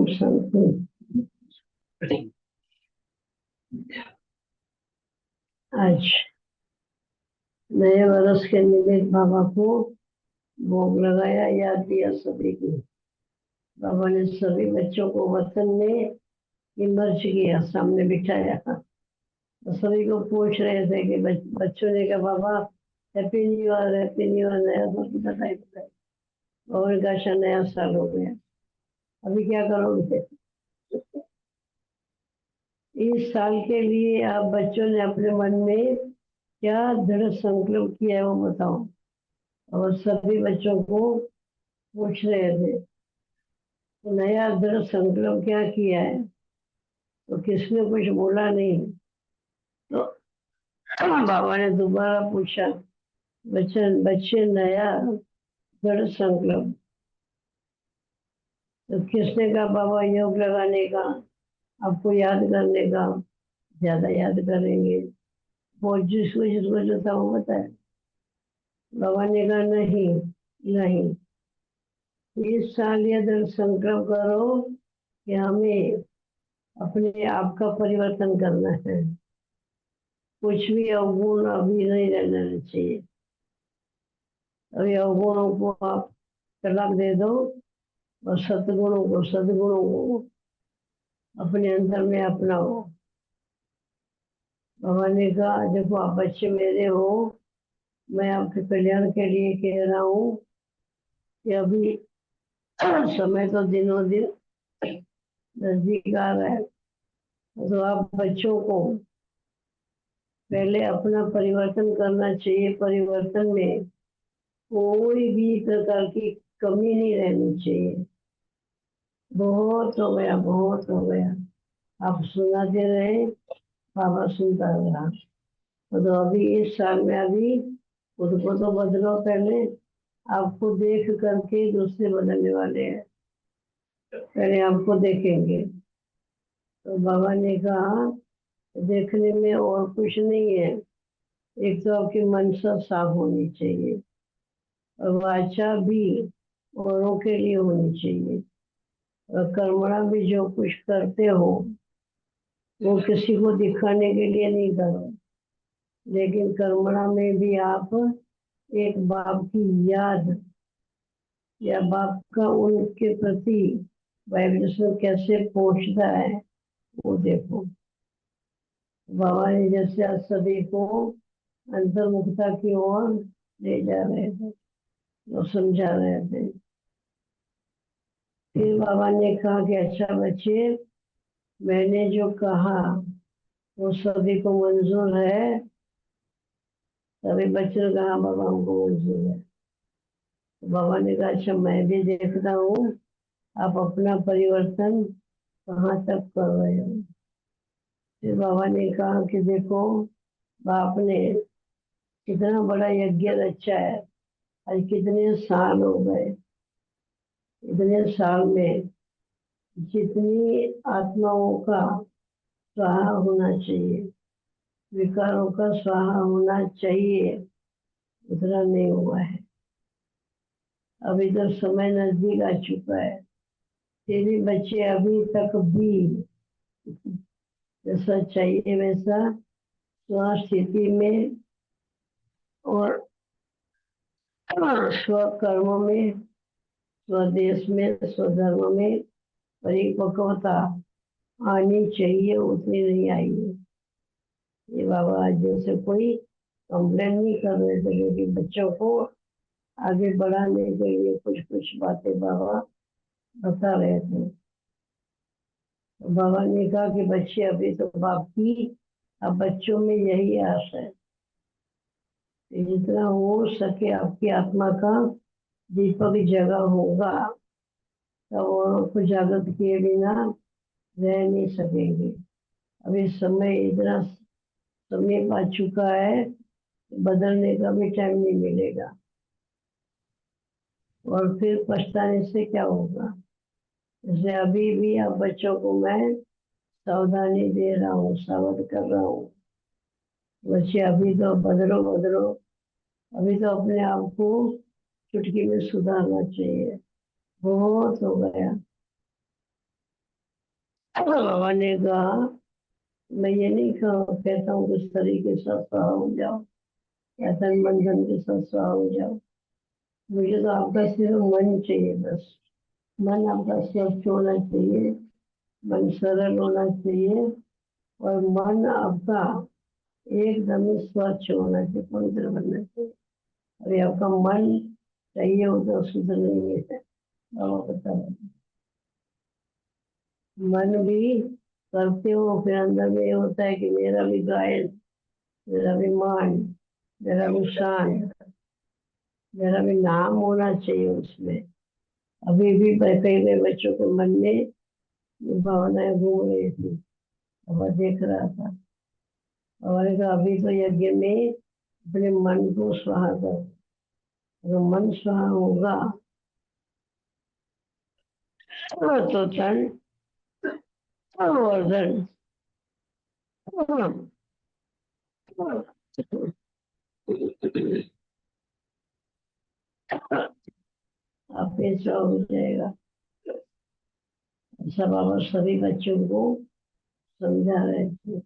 ओम शांति। आज नए वर्ष के निमित्त बाबा को भोग लगाया, याद दिया सभी को। बाबा ने सभी बच्चों को वतन में इमर्ज किया, सामने बिठाया। तो सभी को पूछ रहे थे कि बच्चों ने कहा बाबा happy new year, happy new year, नया साल बताए बताए। और का नया साल हो गया, अभी क्या करोगे? इस साल के लिए आप बच्चों ने अपने मन में क्या दृढ़ संकल्प किया है वो बताओ। और सभी बच्चों को पूछ रहे थे तो नया दृढ़ संकल्प क्या किया है, तो किसने कुछ बोला नहीं। तो बाबा ने दोबारा पूछा, बच्चे नया दृढ़ संकल्प। तो किसने कहा बाबा योग लगाने का, आपको याद करने का, ज्यादा याद करेंगे। वो जिसको जिसको जो था वो बताया। बाबा ने कहा नहीं नहीं, इस साल ये दृढ़ संकल्प करो कि हमें अपने आप का परिवर्तन करना है। कुछ भी अवगुण अभी नहीं रहना चाहिए। अभी अवगुणों को आप तलाक दे दो और सद्गुणों को अपने अंदर में अपनाओ। बाबा ने कहा देखो आप बच्चे मेरे हो, मैं आपके कल्याण के लिए कह रहा हूँ कि अभी समय तो दिनों दिन नजदीक आ रहा है। तो आप बच्चों को पहले अपना परिवर्तन करना चाहिए। परिवर्तन में कोई भी प्रकार की कमी नहीं रहनी चाहिए। बहुत हो गया, बहुत हो गया, आप सुनाते रहे, बाबा सुनता रहा। तो अभी इस साल में अभी खुद को तो बदलो पहले। आपको देख करके दूसरे बदलने वाले हैं, पहले आपको देखेंगे। तो बाबा ने कहा देखने में और कुछ नहीं है, एक तो आपकी मनसा साफ होनी चाहिए और वाचा भी औरों के लिए होनी चाहिए। और कर्मणा भी जो कुछ करते हो वो किसी को दिखाने के लिए नहीं करो, लेकिन कर्मणा में भी आप एक बाप की याद या बाप का उनके प्रति वाइब्रेशन कैसे पहुंचता है वो देखो। बाबा ने जैसे आज सभी को अंतर्मुखता की ओर ले जा रहे थे, वो समझा रहे थे। फिर बाबा ने कहा कि अच्छा बच्चे, मैंने जो कहा वो सभी को मंजूर है? सभी बच्चों ने कहा बाबा हमको मंजूर है। तो बाबा ने कहा अच्छा मैं भी देखता हूँ आप अपना परिवर्तन कहाँ तक कर रहे हो। फिर बाबा ने कहा कि देखो बाप ने कितना बड़ा यज्ञ रचा है, आज कितने साल हो गए। इतने साल में जितनी आत्माओं का स्वाहा होना चाहिए, विकारों का स्वाहा होना चाहिए, उतना नहीं हुआ है। अब इधर समय नजदीक आ चुका है, फिर भी बच्चे अभी तक भी जैसा चाहिए वैसा स्वस्थिति में और स्वकर्मों में, स्वदेश में, स्वधर्म में परिपक्वता आनी चाहिए, उतनी नहीं आई है। ये बाबा आज जैसे कोई कंप्लेन नहीं कर रहे थे, लेकिन बच्चों को आगे बढ़ाने के लिए कुछ कुछ बातें बाबा बता रहे थे। तो बाबा ने कहा कि बच्चे अभी तो बाप की, अब बच्चों में यही आस है कि जितना हो सके आपकी आत्मा का दीपक जगह होगा, तब औरों को जागृत किए बिना रह नहीं सकेंगे। अभी समय इतना समय आ चुका है, बदलने का भी टाइम नहीं मिलेगा और फिर पछताने से क्या होगा। जैसे अभी भी आप बच्चों को मैं सावधानी दे रहा हूँ, सावध कर रहा हूँ, बच्चे अभी तो बदलो बदलो। अभी तो अपने आप को चुटकी में सुधारना चाहिए, बहुत हो गया। बाबा ने कहा मैं ये नहीं कहता हूँ कि इस तरीके से स्वाहा हो जाओ या तन मन धन के साथ स्वाहा हो जाओ। मुझे तो आपका सिर्फ मन चाहिए बस। मन आपका स्वच्छ होना चाहिए, मन सरल होना चाहिए और मन आपका एकदम ही स्वच्छ होना चाहिए, पवित्र बनना चाहिए। अरे आपका मन चाहिए हो तो शुद्ध नहीं है। बाबा बता रहे। मन भी करते हो फिर अंदर में ये होता है कि मेरा भी गायन, मेरा भी मान, मेरा भी शान, मेरा भी नाम होना चाहिए उसमें। अभी भी कई कई बच्चों के मन में ये भावनाएं घूम रही थी, और देख रहा था। और कहा अभी तो यज्ञ में अपने मन को स्वाहा कर। अगर मन स्वाहा होगा तो तन और धन आप ऐसा हो जाएगा। ऐसा बाबा सभी बच्चों को समझा रहे थे।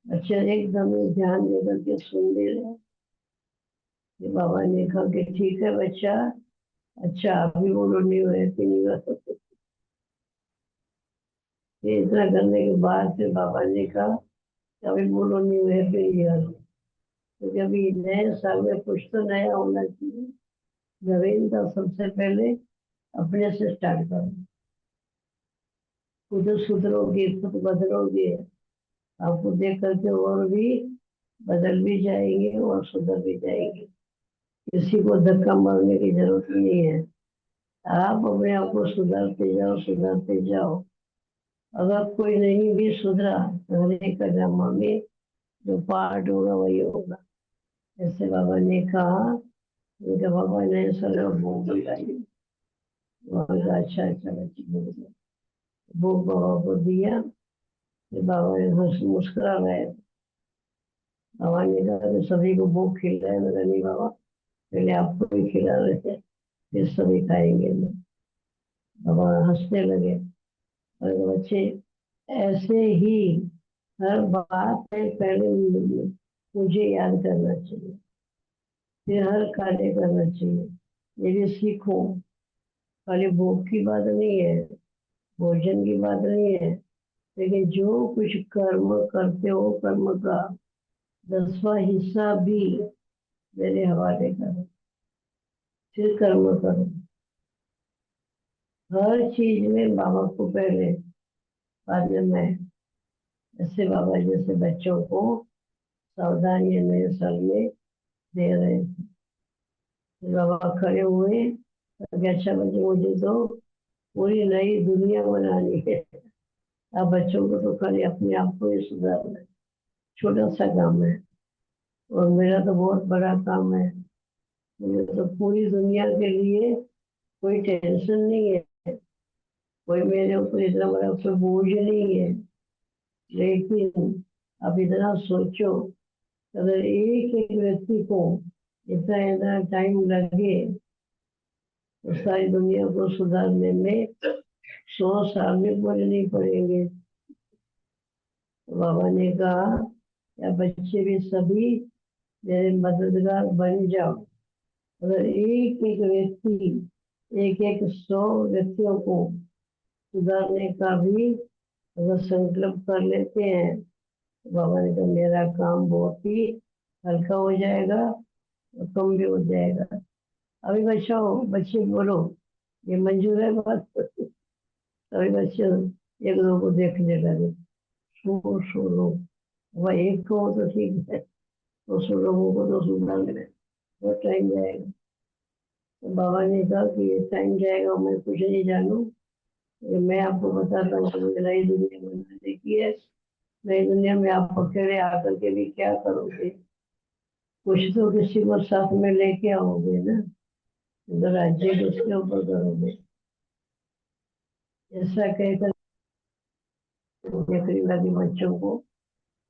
बच्चे एकदम ही ध्यान देकर के सुन भी रहे। कि बाबा ने कहा कि ठीक है बच्चा, अच्छा अभी बोलो न्यू हैप्पी न्यू ईयर। ये इतना करने के बाद फिर बाबा ने कहा कि अभी बोलो न्यू हैप्पी न्यू ईयर। क्योंकि अभी नए साल में कुछ तो नया होना चाहिए। नवीन का सबसे पहले अपने से स्टार्ट करो। खुद सुधरोगे, खुद बदलोगे, आपको देख करके और भी बदल भी जाएंगे और सुधर भी जाएंगे। किसी को धक्का मारने की जरूरत नहीं है। आप अपने आप को सुधारते जाओ, सुधारते जाओ। अगर कोई नहीं भी सुधरा तो हर एक का ड्रामा में जो पार्ट होगा वही होगा। जैसे बाबा ने कहा, उनके बाबा ने सर भोग लगाई। वहाँ का अच्छा अच्छा बच्चे भोग बाबा को दिया। फिर बाबा ने हंस मुस्कुरा रहे। बाबा ने कहा कि सभी को भोग खिलाए। मेरा नहीं बाबा, पहले आपको भी खिला रहे थे, फिर सभी खाएंगे। बाबा हंसने लगे और बच्चे ऐसे ही हर बात में पहले मुझे याद करना चाहिए, फिर हर कार्य करना चाहिए। ये भी सीखो। खाली भोग की बात नहीं है, भोजन की बात नहीं है, लेकिन जो कुछ कर्म करते हो कर्म का 10वां हिस्सा भी मेरे हवाले करो, फिर कर्म करो। हर चीज में बाबा को पहले, बाद में मैं। ऐसे बाबा जैसे बच्चों को सावधानी नए साल में दे रहे थे। फिर बाबा खड़े हुए तो अच्छा बच्चे मुझे तो पूरी नई दुनिया बनानी है। अब बच्चों को तो खाली अपने आप को ही सुधारना है, छोटा सा काम है। और मेरा तो बहुत बड़ा काम है। मुझे तो पूरी दुनिया के लिए कोई टेंशन नहीं है, कोई मेरे ऊपर इतना बड़ा कोई बोझ नहीं है। लेकिन अब इतना सोचो, अगर एक एक व्यक्ति को इतना इतना टाइम लगे तो सारी दुनिया को सुधारने में 100 साल भी पूरे नहीं पड़ेंगे। तो बाबा ने कहा या बच्चे भी सभी मेरे मददगार बन जाओ। अगर एक एक व्यक्ति, एक एक 100 व्यक्तियों को सुधारने का भी अगर संकल्प कर लेते हैं तो बाबा ने कहा मेरा काम बहुत ही हल्का हो जाएगा और कम भी हो जाएगा। अभी बच्चे बोलो, ये मंजूर है बात? अभी बच्चे एक दो को देखने लगे, सो लोग, वह एक को हो तो ठीक है, 200 लोगों को तो सुधारने में बहुत टाइम जाएगा। तो बाबा ने कहा कि ये टाइम जाएगा मैं कुछ नहीं जानू, ये मैं आपको बताता हूँ कि नई दुनिया बनाने की है। नई दुनिया में आप अकेले आकर के भी क्या करोगे? कुछ तो किसी को साथ में लेके आओगे ना, तो राज्य किसके ऊपर करोगे? ऐसा कहकर देखने लगी बच्चों को।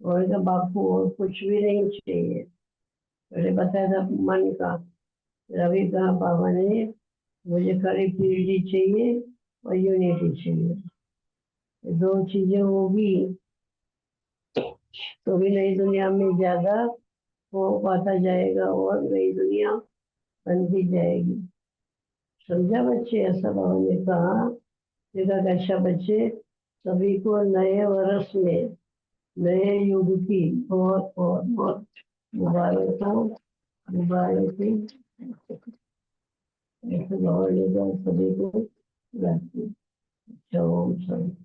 और का बापू और कुछ भी नहीं चाहिए, पहले बताया था मन का। रवि कहा बाबा ने मुझे खाली पीढ़ी चाहिए और यूनिटी चाहिए। ये दो चीजें होगी तो भी नई दुनिया में ज्यादा वो पाता जाएगा और नई दुनिया बनती जाएगी। समझा बच्चे? ऐसा बाबा ने कहा। देखा कैसा बच्चे, सभी को नए वर्ष में नए युग की बहुत बहुत बहुत मुबारकों मुबारकें। ऐसे बाबा ने कहा सभी को। ओम शांति।